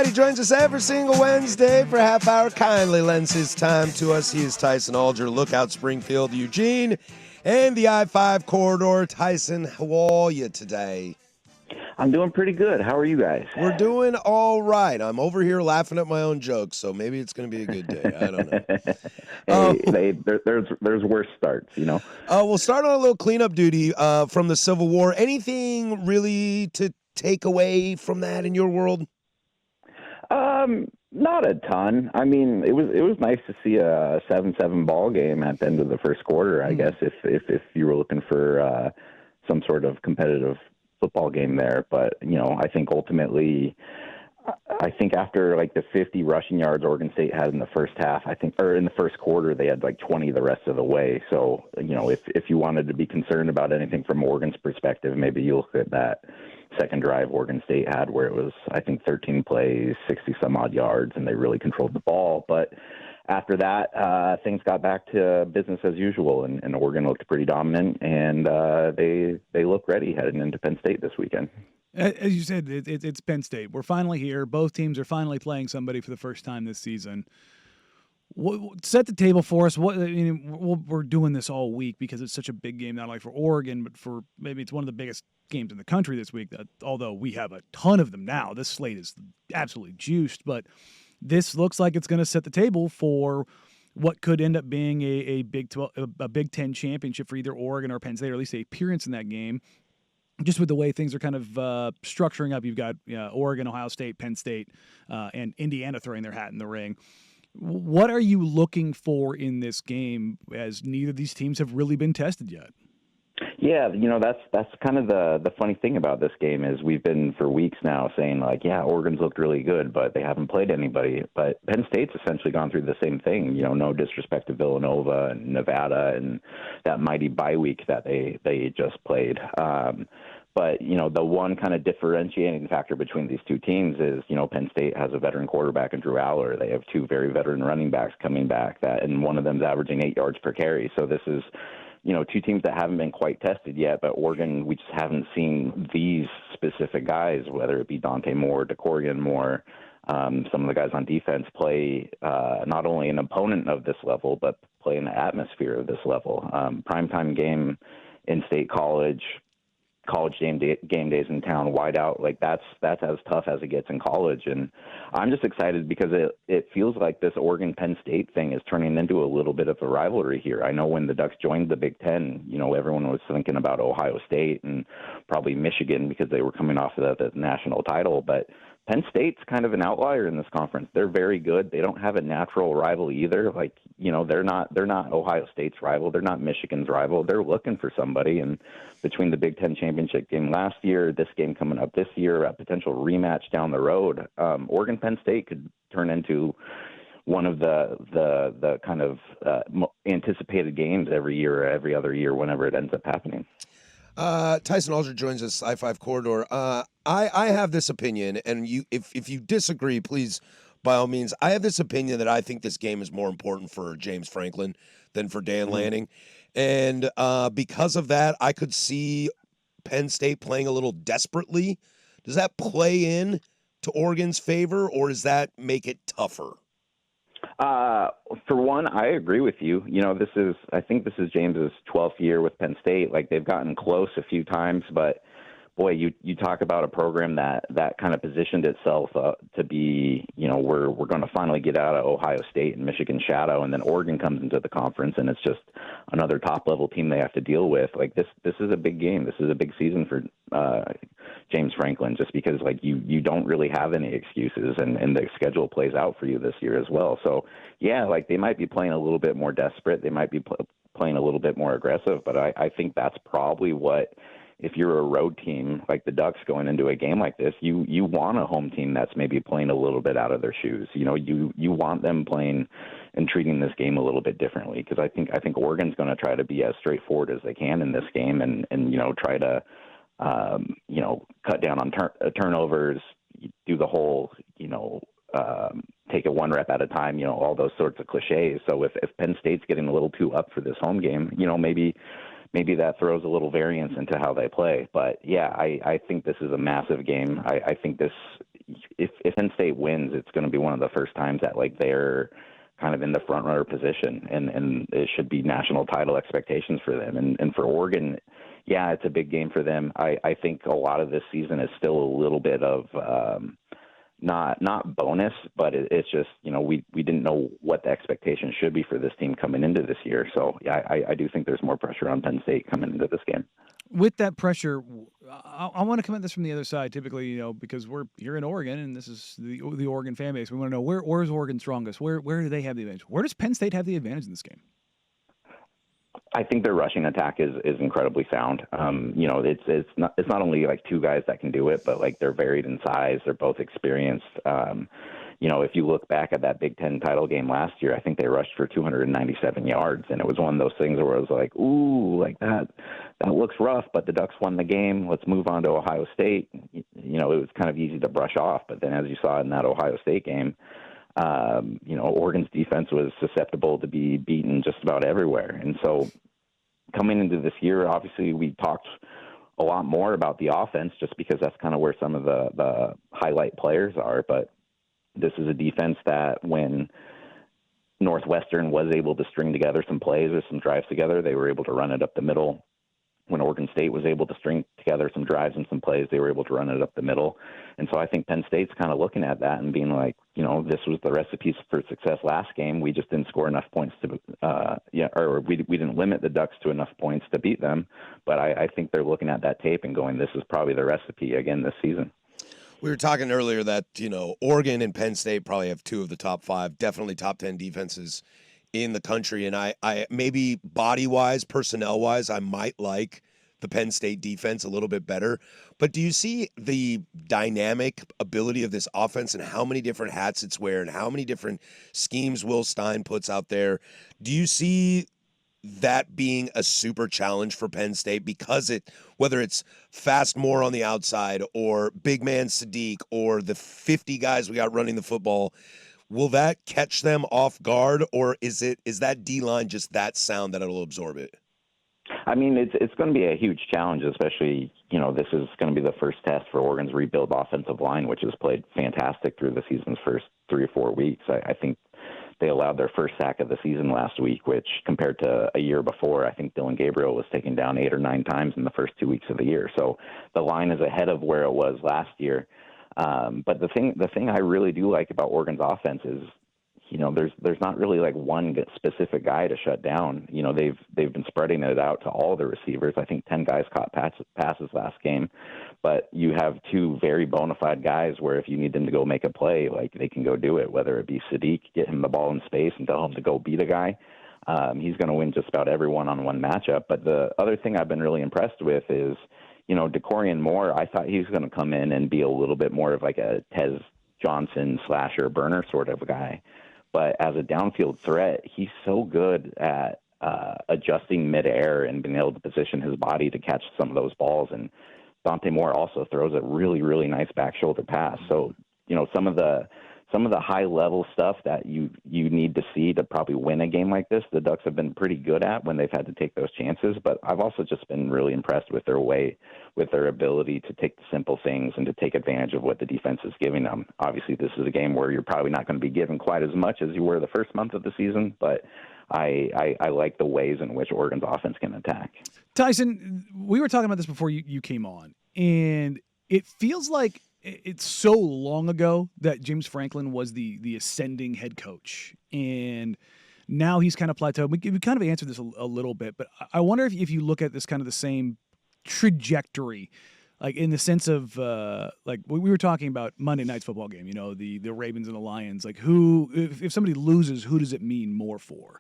He joins us every single Wednesday for a half hour. Kindly lends his time to us. He is Tyson Alger, Lookout Springfield, Eugene, and the I-5 corridor. Tyson, how are you today? I'm doing pretty good. How are you guys? We're doing all right. I'm over here laughing at my own jokes, so maybe it's going to be a good day. I don't know. There's worse starts, you know. We'll start on a little cleanup duty from the Civil War. Anything really to take away from that in your world? Not a ton. I mean, it was nice to see a 7-7 ball game at the end of the first quarter. I guess if you were looking for some sort of competitive football game there, but I think ultimately, I think after like the 50 rushing yards Oregon State had in the first half, or in the first quarter, they had like 20 the rest of the way. So if you wanted to be concerned about anything from Oregon's perspective, maybe you look at that second drive Oregon State had where it was, I think, 13 plays, 60 some odd yards, and they really controlled the ball. But after that, things got back to business as usual, and Oregon looked pretty dominant, and they look ready heading into Penn State this weekend. As you said, it's Penn State. We're finally here. Both teams are finally playing somebody for the first time this season. Set the table for us. We're doing this all week because it's such a big game, not only for Oregon, but for maybe it's one of the biggest games in the country this week. Although we have a ton of them now, this slate is absolutely juiced. But this looks like it's going to set the table for what could end up being a Big 10 championship for either Oregon or Penn State, or at least an appearance in that game. Just with the way things are kind of structuring up, you've got Oregon, Ohio State, Penn State, and Indiana throwing their hat in the ring. What are you looking for in this game, as neither of these teams have really been tested yet? Yeah, that's kind of the funny thing about this game is we've been for weeks now saying like, yeah, Oregon's looked really good, but they haven't played anybody. But Penn State's essentially gone through the same thing. No disrespect to Villanova and Nevada and that mighty bye week that they just played. But, the one kind of differentiating factor between these two teams is, Penn State has a veteran quarterback in Drew Aller. They have two very veteran running backs coming back, and one of them's averaging 8 yards per carry. So this is, two teams that haven't been quite tested yet, but Oregon, we just haven't seen these specific guys, whether it be Dante Moore, DeCorian Moore, some of the guys on defense play not only an opponent of this level, but play in the atmosphere of this level. Primetime game in State College game days in town, wide out, like that's as tough as it gets in college. And I'm just excited because it feels like this Oregon Penn State thing is turning into a little bit of a rivalry here. I know when the Ducks joined the Big Ten, everyone was thinking about Ohio State and probably Michigan because they were coming off of the national title, but Penn State's kind of an outlier in this conference. They're very good. They don't have a natural rival either. They're not Ohio State's rival. They're not Michigan's rival. They're looking for somebody. And between the Big Ten championship game last year, this game coming up this year, a potential rematch down the road, Oregon Penn State could turn into one of the kind of anticipated games every year or every other year whenever it ends up happening. Tyson Alger joins us, I-5 Corridor. I have this opinion, and if you disagree, please, by all means. I have this opinion that I think this game is more important for James Franklin than for Dan Lanning. And because of that, I could see Penn State playing a little desperately. Does that play in to Oregon's favor, or does that make it tougher? For one, I agree with you. I think this is James's 12th year with Penn State. Like, they've gotten close a few times, but boy, you talk about a program that kind of positioned itself to be, we're going to finally get out of Ohio State and Michigan shadow, and then Oregon comes into the conference, and it's just another top-level team they have to deal with. Like, this is a big game. This is a big season for James Franklin, just because, like, you don't really have any excuses, and the schedule plays out for you this year as well. So, yeah, like, they might be playing a little bit more desperate. They might be playing a little bit more aggressive, but I think that's probably what – if you're a road team like the Ducks going into a game like this, you want a home team that's maybe playing a little bit out of their shoes. You want them playing and treating this game a little bit differently, because I think Oregon's going to try to be as straightforward as they can in this game and try to cut down on turnovers, do the whole take it one rep at a time, all those sorts of cliches. So if Penn State's getting a little too up for this home game, maybe that throws a little variance into how they play. But, yeah, I think this is a massive game. I think this, if Penn State wins, it's going to be one of the first times that like they're kind of in the front runner position, and it should be national title expectations for them. And for Oregon, yeah, it's a big game for them. I think a lot of this season is still a little bit of not bonus, but it's just, we didn't know what the expectation should be for this team coming into this year. So yeah, I do think there's more pressure on Penn State coming into this game. With that pressure, I want to come at this from the other side. Typically, because we're here in Oregon, and this is the Oregon fan base. We want to know where's Oregon strongest? Where do they have the advantage? Where does Penn State have the advantage in this game? I think their rushing attack is incredibly sound. It's not only like two guys that can do it, but like they're varied in size. They're both experienced. If you look back at that Big Ten title game last year, I think they rushed for 297 yards, and it was one of those things where I was like, ooh, like that looks rough, but the Ducks won the game. Let's move on to Ohio State. It was kind of easy to brush off, but then as you saw in that Ohio State game, Oregon's defense was susceptible to be beaten just about everywhere. And so coming into this year, obviously we talked a lot more about the offense just because that's kind of where some of the highlight players are. But this is a defense that when Northwestern was able to string together some plays or some drives together, they were able to run it up the middle. When Oregon State was able to string together some drives and some plays, they were able to run it up the middle. And so I think Penn State's kind of looking at that and being like, this was the recipe for success last game. We just didn't score enough points or we didn't limit the Ducks to enough points to beat them. But I think they're looking at that tape and going, this is probably the recipe again this season. We were talking earlier that, Oregon and Penn State probably have two of the top 5, definitely top 10 defenses in the country. And I maybe body-wise, personnel-wise, I might like the Penn State defense a little bit better. But do you see the dynamic ability of this offense and how many different hats it's wearing, how many different schemes Will Stein puts out there? Do you see that being a super challenge for Penn State because whether it's fast more on the outside or big man Sadiq or the 50 guys we got running the football, will that catch them off guard, or is that D-line just that sound that it'll absorb it? I mean, it's going to be a huge challenge, especially, this is going to be the first test for Oregon's rebuild offensive line, which has played fantastic through the season's first 3 or 4 weeks. I think they allowed their first sack of the season last week, which compared to a year before, I think Dylan Gabriel was taken down 8 or 9 times in the first 2 weeks of the year. So the line is ahead of where it was last year. But the thing I really do like about Oregon's offense is, there's not really like one specific guy to shut down. They've been spreading it out to all the receivers. I think 10 guys caught passes last game, but you have 2 very bona fide guys where if you need them to go make a play, like they can go do it, whether it be Sadiq, get him the ball in space and tell him to go beat a guy. He's going to win just about every one-on-one matchup. But the other thing I've been really impressed with is, DeCorian Moore, I thought he was going to come in and be a little bit more of like a Tez Johnson slasher burner sort of guy. But as a downfield threat, he's so good at adjusting midair and being able to position his body to catch some of those balls. And Dante Moore also throws a really, really nice back shoulder pass. So, some of the high level stuff that you need to see to probably win a game like this, the Ducks have been pretty good at when they've had to take those chances. But I've also just been really impressed with their ability to take the simple things and to take advantage of what the defense is giving them. Obviously, this is a game where you're probably not going to be given quite as much as you were the first month of the season, but I like the ways in which Oregon's offense can attack. Tyson, we were talking about this before you came on, and it feels like it's so long ago that James Franklin was the ascending head coach, and now he's kind of plateaued. We kind of answered this a little bit, but I wonder if you look at this kind of the same trajectory, like in the sense of like we were talking about Monday night's football game, the Ravens and the Lions, like if somebody loses, who does it mean more for?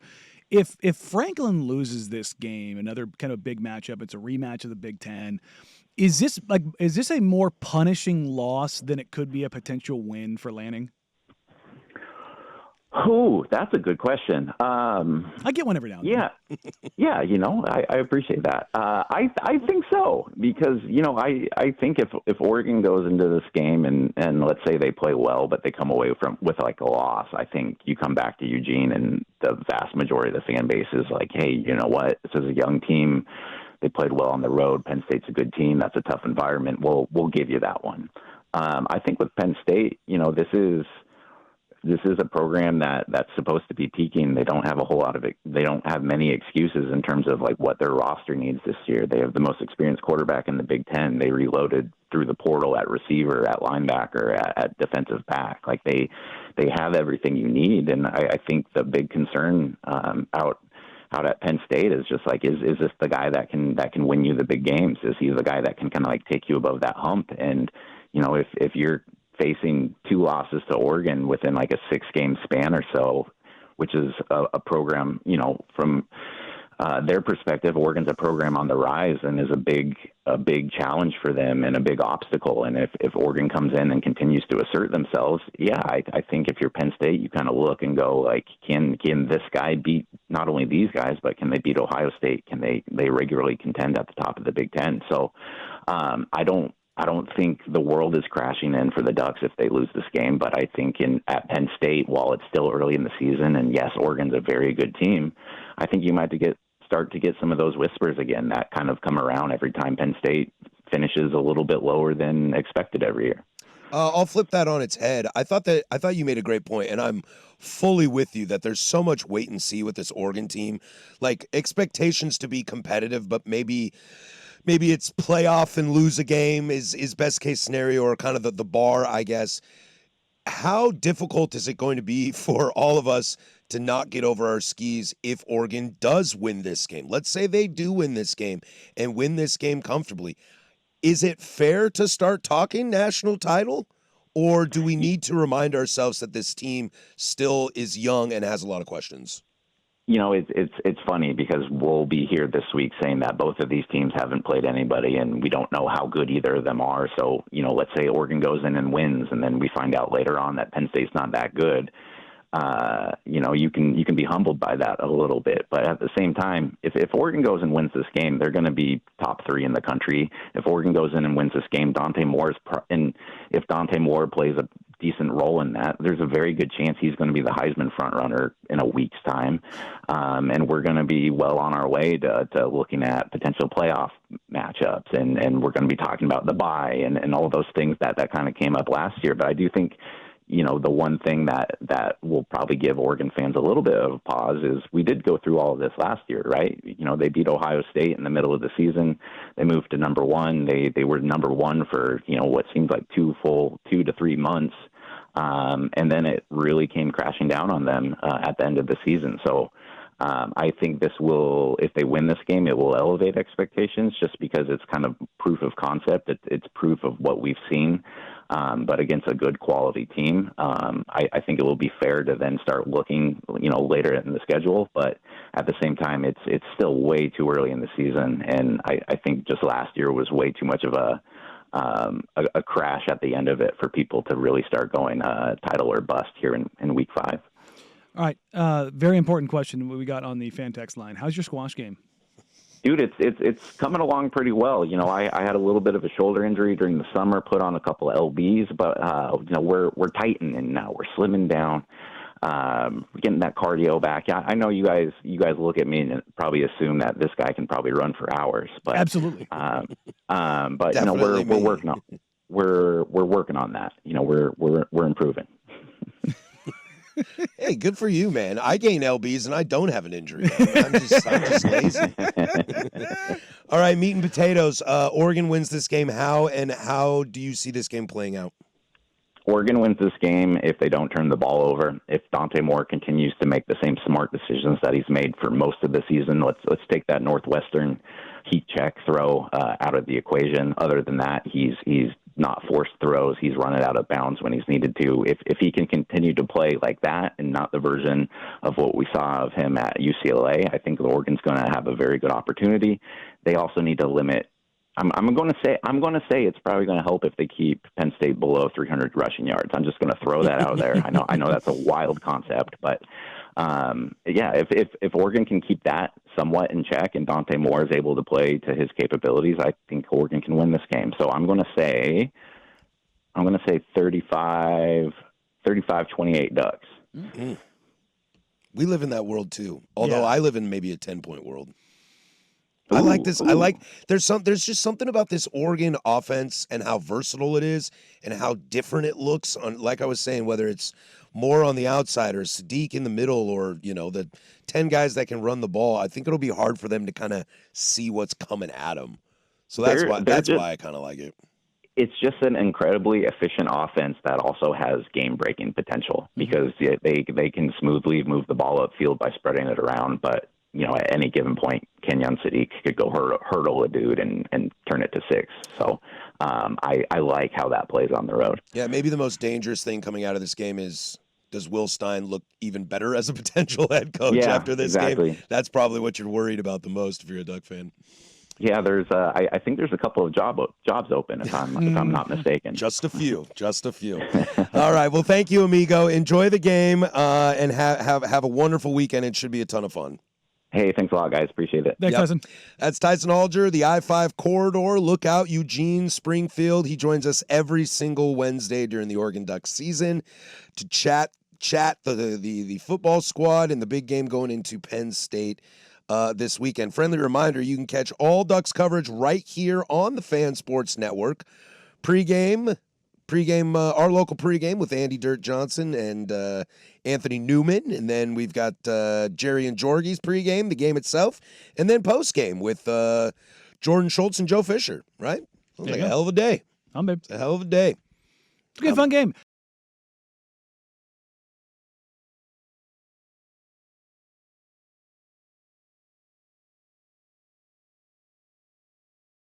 If Franklin loses this game, another kind of big matchup, it's a rematch of the Big Ten. Is this a more punishing loss than it could be a potential win for Lanning? Oh, that's a good question. I get one every now and then. Yeah. I appreciate that. I think so because, I think if Oregon goes into this game and let's say they play well, but they come away with like a loss, I think you come back to Eugene and the vast majority of the fan base is like, hey, you know what? This is a young team. They played well on the road. Penn State's a good team. That's a tough environment. We'll give you that one. I think with Penn State, this is a program that's supposed to be peaking. They don't have a whole lot of it. They don't have many excuses in terms of like what their roster needs this year. They have the most experienced quarterback in the Big Ten. They reloaded through the portal at receiver, at linebacker, at defensive back. Like they have everything you need. And I think the big concern out at Penn State is just like, is this the guy that can win you the big games? Is he the guy that can kind of like take you above that hump? And if you're facing 2 losses to Oregon within like a 6-game span or so, which is a program, from their perspective, Oregon's a program on the rise and is a big challenge for them and a big obstacle. And if Oregon comes in and continues to assert themselves, I think if you're Penn State, you kind of look and go like, can this guy beat not only these guys, but can they beat Ohio State? Can they regularly contend at the top of the Big Ten? So I don't think the world is crashing in for the Ducks if they lose this game, but I think at Penn State, while it's still early in the season, and yes, Oregon's a very good team, I think you might start to get some of those whispers again that kind of come around every time Penn State finishes a little bit lower than expected every year. I'll flip that on its head. I thought you made a great point, and I'm fully with you that there's so much wait and see with this Oregon team, like expectations to be competitive, but maybe it's playoff and lose a game is best case scenario, or kind of the bar, I guess. How difficult is it going to be for all of us to not get over our skis if Oregon does win this game? Let's say they do win this game and win this game comfortably. Is it fair to start talking national title, or do we need to remind ourselves that this team still is young and has a lot of questions? It's funny because we'll be here this week saying that both of these teams haven't played anybody, and we don't know how good either of them are. So, let's say Oregon goes in and wins, and then we find out later on that Penn State's not that good. You can be humbled by that a little bit. But at the same time, if Oregon goes and wins this game, they're going to be top 3 in the country. If Oregon goes in and wins this game, and if Dante Moore plays a decent role in that, there's a very good chance he's going to be the Heisman frontrunner in a week's time. And we're going to be well on our way to looking at potential playoff matchups. And we're going to be talking about the bye and all of those things that kind of came up last year. But I do think, the one thing that will probably give Oregon fans a little bit of a pause is we did go through all of this last year, right? They beat Ohio State in the middle of the season. They moved to number 1. They were number 1 for, what seemed like 2 to 3 months. And then it really came crashing down on them at the end of the season. So I think this will, if they win this game, it will elevate expectations just because it's kind of proof of concept. It's proof of what we've seen. But against a good quality team, I think it will be fair to then start looking, later in the schedule. But at the same time, it's still way too early in the season, and I think just last year was way too much of a crash at the end of it for people to really start going title or bust here in week 5. All right, very important question we got on the fan text line. How's your squash game? Dude, it's coming along pretty well. I had a little bit of a shoulder injury during the summer, put on a couple of LBs, but we're tightening now. We're slimming down, getting that cardio back. Yeah, I know you guys look at me and probably assume that this guy can probably run for hours, but absolutely. But we're working on working on that. We're improving. Hey, good for you, man. I gain LBs and I don't have an injury. I'm just lazy. All right, meat and potatoes. Oregon wins this game. How do you see this game playing out? Oregon wins this game if they don't turn the ball over. If Dante Moore continues to make the same smart decisions that he's made for most of the season, let's take that Northwestern heat check throw out of the equation. Other than that, he's not forced throws. He's run it out of bounds when he's needed to. If he can continue to play like that and not the version of what we saw of him at UCLA, I think Oregon's going to have a very good opportunity. They also need to limit. I'm going to say it's probably going to help if they keep Penn State below 300 rushing yards. I'm just going to throw that out there. I know that's a wild concept, but if Oregon can keep that somewhat in check and Dante Moore is able to play to his capabilities, I think Oregon can win this game. So I'm going to say 35-28 Ducks. We live in that world too. Although I live in maybe a 10-point world. I like this. Ooh. There's just something about this Oregon offense and how versatile it is and how different it looks on, like I was saying, whether it's more on the outside or Sadiq in the middle or, the 10 guys that can run the ball. I think it'll be hard for them to kind of see what's coming at them. So that's why I kind of like it. It's just an incredibly efficient offense that also has game-breaking potential because they can smoothly move the ball upfield by spreading it around, but at any given point, Kenyon Sadiq could go hurdle a dude and turn it to 6. So I like how that plays on the road. Yeah, maybe the most dangerous thing coming out of this game is, does Will Stein look even better as a potential head coach after this game? That's probably what you're worried about the most if you're a Duck fan. Yeah, there's. I think there's a couple of jobs open if I'm not mistaken. Just a few. All right. Well, thank you, amigo. Enjoy the game and have a wonderful weekend. It should be a ton of fun. Hey, thanks a lot, guys. Appreciate it. Thanks, Tyson. That's Tyson Alger, the I-5 corridor. Look out, Eugene, Springfield. He joins us every single Wednesday during the Oregon Ducks season to chat the football squad and the big game going into Penn State this weekend. Friendly reminder, you can catch all Ducks coverage right here on the Fan Sports Network. Pre-game, our local pregame with Andy Dirt Johnson and Anthony Newman. And then we've got Jerry and Jorgie's pregame, the game itself. And then postgame with Jordan Schultz and Joe Fisher, right? Sounds like a hell of a day. It's a hell of a day. It's a good, fun game.